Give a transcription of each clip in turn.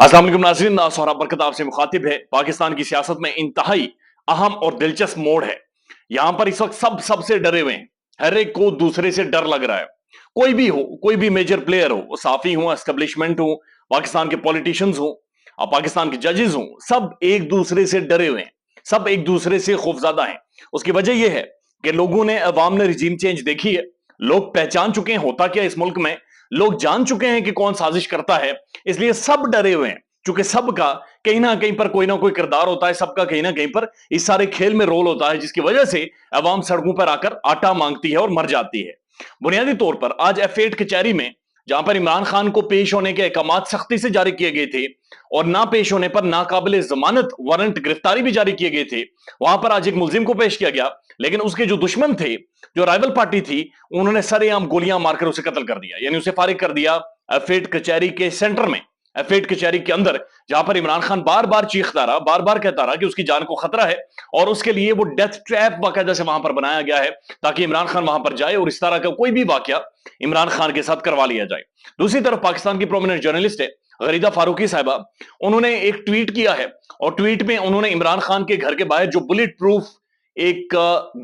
अस्सलाम वालेकुम नाज़रीन, सोहराब बरकत आपसे मुखातिब है। पाकिस्तान की सियासत में इंतहाई अहम और दिलचस्प मोड़ है। यहां पर इस वक्त सबसे डरे हुए हैं। हर एक को दूसरे से डर लग रहा है। कोई भी हो, कोई भी मेजर प्लेयर हो, वो साफी हो, एस्टेब्लिशमेंट हो, पाकिस्तान के पॉलिटिशियंस हो, पाकिस्तान के जजेस हो, सब एक दूसरे से डरे हुए हैं। सब एक दूसरे से खौफजदा हैं। उसकी वजह यह है कि लोगों ने, अवाम ने रिजीम चेंज देखी है। लोग पहचान चुके हैं होता क्या इस मुल्क में। लोग जान चुके हैं कि कौन साजिश करता है। इसलिए सब डरे हुए हैं, क्योंकि सबका कहीं ना कहीं पर कोई ना कोई किरदार होता है, सबका कहीं ना कहीं पर इस सारे खेल में रोल होता है, जिसकी वजह से अवाम सड़कों पर आकर आटा मांगती है और मर जाती है। बुनियादी तौर पर आज F8 कचहरी में, जहां पर इमरान खान को पेश होने के अहकाम सख्ती से जारी किए गए थे और ना पेश होने पर नाकाबिल जमानत वारंट गिरफ्तारी भी जारी किए गए थे, वहां पर आज एक मुलजिम को पेश किया गया। लेकिन उसके जो दुश्मन थे, जो राइवल पार्टी थी, उन्होंने सरेआम गोलियां मारकर उसे कत्ल कर दिया, यानी उसे फारिग कर दिया F8 कचहरी के सेंटर में, F8 कचहरी के अंदर, जहां पर इमरान खान बार बार चीखता रहा, बार बार कहता रहा कि उसकी जान को खतरा है, और उसके लिए वो डेथ ट्रैप बाकायदा से वहां पर बनाया गया है ताकि इमरान खान वहां पर जाए और इस तरह का कोई भी वाकया इमरान खान के साथ करवा लिया जाए। दूसरी तरफ पाकिस्तान की प्रोमिनेंट जर्नलिस्ट है गरीदा फारूकी साहिबा, उन्होंने एक ट्वीट किया है और ट्वीट में उन्होंने इमरान खान के घर के बाहर जो बुलेट प्रूफ एक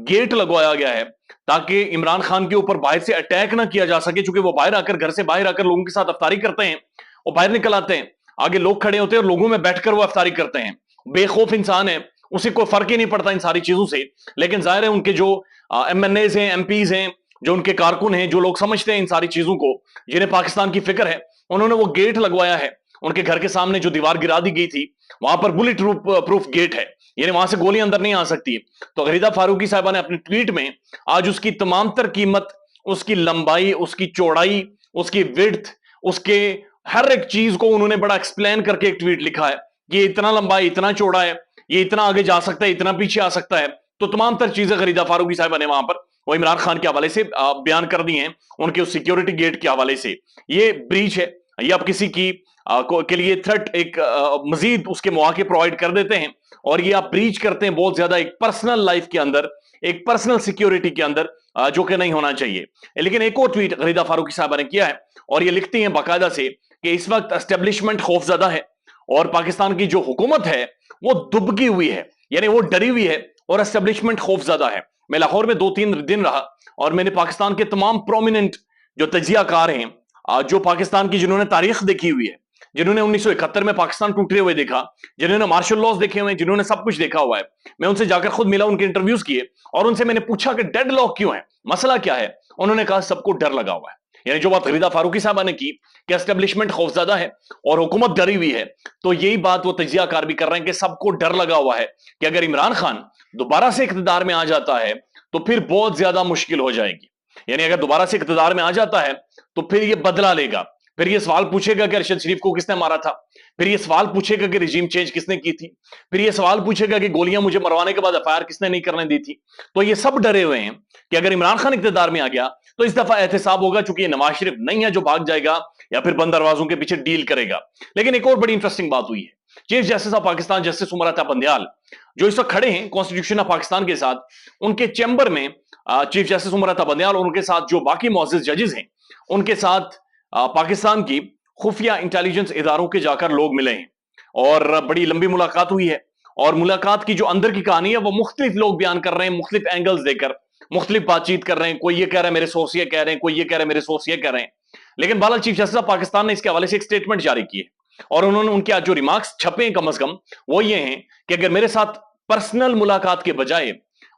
गेट लगवाया गया है ताकि इमरान खान के ऊपर बाहर से अटैक ना किया जा सके, चूंकि वो बाहर आकर, घर से बाहर आकर लोगों के साथ अफ्तारी करते हैं, वो बाहर निकल आते हैं, आगे लोग खड़े होते हैं और लोगों में बैठकर वो अफ्तारी करते हैं। बेखौफ इंसान है, उसे कोई फर्क ही नहीं पड़ता इन सारी चीजों से। लेकिन जाहिर है उनके जो MNAs हैं, MPs हैं, जो उनके कारकुन हैं, जो लोग समझते हैं इन सारी चीजों को, जिन्हें पाकिस्तान की फिक्र है, उन्होंने वो गेट लगवाया है। उनके घर के सामने जो दीवार गिरा दी गई थी, वहां पर बुलेट प्रूफ गेट है, यानी वहां से गोली अंदर नहीं आ सकती। तो गरीदा फारूकी साहबा ने अपने ट्वीट में आज उसकी तमाम तर कीमत, उसकी लंबाई, उसकी चौड़ाई, उसकी विड्थ, उसके हर एक चीज को उन्होंने बड़ा एक्सप्लेन करके एक ट्वीट लिखा है कि ये इतना लंबा है, इतना चौड़ा है, ये इतना आगे जा सकता है, इतना पीछे आ सकता है। तो तमाम तर चीजें गरीदा फारूकी साहबा ने वहां पर वो इमरान खान के हवाले से बयान कर दी हैं, उनके उस सिक्योरिटी गेट के हवाले से। ये ब्रीच है, ये आप किसी की के लिए थ्रेट, एक मजीद उसके मौके प्रोवाइड कर देते हैं, और ये आप ब्रीच करते हैं बहुत ज्यादा एक पर्सनल लाइफ के अंदर, एक पर्सनल सिक्योरिटी के अंदर, जो कि नहीं होना चाहिए। लेकिन एक और ट्वीट गरीदा फारूकी साहबा ने किया है और ये लिखती हैं बाकायदा से कि इस वक्त एस्टेब्लिशमेंट खौफजदा है और पाकिस्तान की जो हुकूमत है वो दुबकी हुई है, यानी वो डरी हुई है और एस्टेब्लिशमेंट खौफजदा है। मैं लाहौर में 2-3 दिन रहा और मैंने पाकिस्तान के तमाम प्रोमिनेंट जो तजियाकार हैं, जो पाकिस्तान की, जिन्होंने तारीख देखी हुई है, जिन्होंने 1971 में पाकिस्तान टूटते हुए देखा, जिन्होंने मार्शल लॉज देखे हुए हैं, जिन्होंने सब कुछ देखा हुआ है, मैं उनसे जाकर खुद मिला, उनके इंटरव्यूज किए और उनसे मैंने पूछा कि डेड लॉक क्यों है, मसला क्या है। उन्होंने कहा सबको डर लगा हुआ है। यानी जो बात गरीदा फारूकी साहबा ने की कि एस्टेब्लिशमेंट खौफजदा है और हुकूमत डरी हुई है, तो यही बात वो तजियाकार भी कर रहे हैं कि सबको डर लगा हुआ है कि अगर इमरान खान दोबारा से इख्तिदार में आ जाता है तो फिर बहुत ज्यादा मुश्किल हो जाएगी। यानी अगर दोबारा से इख्तिदार में आ जाता है तो फिर ये बदला लेगा, फिर ये सवाल पूछेगा कि अरशद शरीफ को किसने मारा था, फिर ये सवाल पूछेगा कि रिजीम चेंज किसने की थी, फिर ये सवाल पूछेगा कि गोलियां मुझे मरवाने के बाद FIR किसने नहीं करने दी थी। तो ये सब डरे हुए हैं कि अगर इमरान खान इख्तिदार में आ गया तो इस दफा एहतसाब होगा, चूंकि ये नवाज शरीफ नहीं है जो भाग जाएगा या फिर बंद दरवाजों के पीछे डील करेगा। लेकिन एक और बड़ी इंटरेस्टिंग बात हुई है, chief justice of Pakistan justice Umar Ata Bandial, जो इस वक्त खड़े हैं कॉन्स्टिट्यूशन ऑफ पाकिस्तान के साथ, उनके चैम्बर में चीफ जस्टिस उमर अता बंदयाल और उनके साथ जो बाकी मौजूद जजेस हैं, उनके साथ पाकिस्तान की खुफिया इंटेलिजेंस इदारों के जाकर लोग मिले हैं और बड़ी लंबी मुलाकात हुई है। और मुलाकात की जो अंदर की कहानी है वो मुख्तलिफ लोग बयान कर रहे हैं, मुख्तलिफ एंगल्स देकर मुख्तलिफ बातचीत कर रहे हैं। कोई ये कह रहा है मेरे सोर्स ये कह रहे हैं, कोई ये कह रहा है मेरे सोर्स ये कह रहे हैं। लेकिन बहरहाल चीफ जस्टिस ऑफ पाकिस्तान ने इसके हवाले से एक स्टेटमेंट जारी की है और उन्होंने, उनके आज जो रिमार्क्स छपे हैं कम अज कम, वो ये हैं कि अगर मेरे साथ पर्सनल मुलाकात के बजाय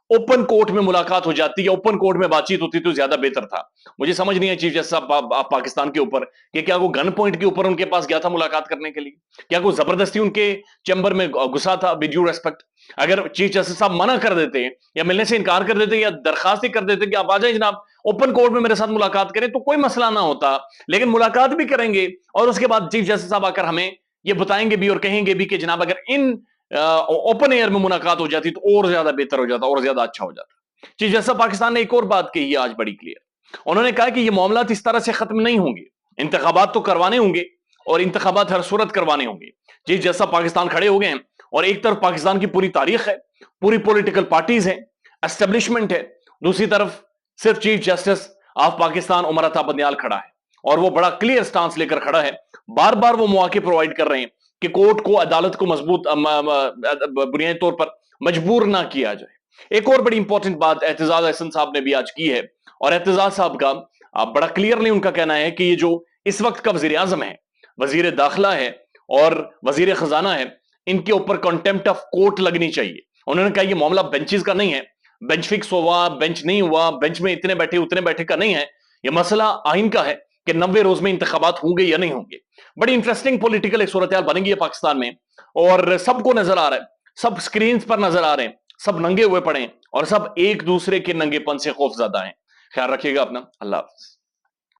ओपन कोर्ट में मुलाकात हो जाती है, ओपन कोर्ट में बातचीत होती तो ज्यादा बेहतर था। मुझे समझ नहीं है चीफ जस्टिस ऑफ पाकिस्तान के ऊपर कि क्या वो गन पॉइंट के ऊपर उनके पास गया था मुलाकात करने के लिए, क्या कोई जबरदस्ती उनके चैम्बर में घुसा था। विद ड्यू रेस्पेक्ट, अगर चीफ जस्टिस साहब मना कर देते या मिलने से इनकार कर देते या दरखास्त ही कर देते कि आप आ जाए जनाब, ओपन कोर्ट में मेरे साथ मुलाकात करें, तो कोई मसला ना होता। लेकिन मुलाकात भी करेंगे और उसके बाद चीफ जस्टिस साहब आकर हमें ये बताएंगे भी और कहेंगे भी कि जनाब अगर इन ओपन एयर में मुलाकात हो जाती तो और ज्यादा बेहतर हो जाता, और ज्यादा अच्छा हो जाता। चीफ जस्टिस पाकिस्तान ने एक और बात कही है आज बड़ी क्लियर, उन्होंने कहा कि ये मामला इस तरह से खत्म नहीं होंगे, इंतखाबात तो करवाने होंगे और इंतखाबात हर सूरत करवाने होंगे। चीफ जस्टिस पाकिस्तान खड़े हो गए हैं और एक तरफ पाकिस्तान की पूरी तारीख है, पूरी पॉलिटिकल पार्टीज हैं, एस्टेब्लिशमेंट है, दूसरी तरफ सिर्फ chief justice of Pakistan Umar Ata Bandial खड़ा है और वो बड़ा क्लियर स्टांस लेकर खड़ा है। बार बार वो मौके प्रोवाइड कर रहे हैं کہ کورٹ کو, عدالت کو مضبوط بنیادی طور پر مجبور نہ کیا جائے. ایک اور بڑی انپورٹنٹ بات اعتزاز احسن صاحب نے بھی آج کی ہے, اور اعتزاز صاحب کا بڑا کلیئرلی ان کا کہنا ہے کہ یہ جو اس وقت کا وزیر اعظم ہے, وزیر داخلہ ہے اور وزیر خزانہ ہے, ان کے اوپر کنٹمپٹ آف کورٹ لگنی چاہیے. انہوں نے کہا یہ معاملہ بینچز کا نہیں ہے, بینچ فکس ہوا, بینچ نہیں ہوا, بینچ میں اتنے بیٹھے اتنے بیٹھے کا نہیں ہے, یہ مسئلہ آئین کا ہے کہ 90 روز میں انتخابات ہوں گے یا نہیں ہوں گے. بڑی انٹرسٹنگ پولیٹیکل ایک صورتحال بنے گی ہے پاکستان میں, اور سب کو نظر آ رہا ہے, سب سکرینز پر نظر آ رہے ہیں, سب ننگے ہوئے پڑے ہیں, اور سب ایک دوسرے کے ننگے پن سے خوف زدہ ہیں. خیال رکھیے گا اپنا. اللہ حافظ.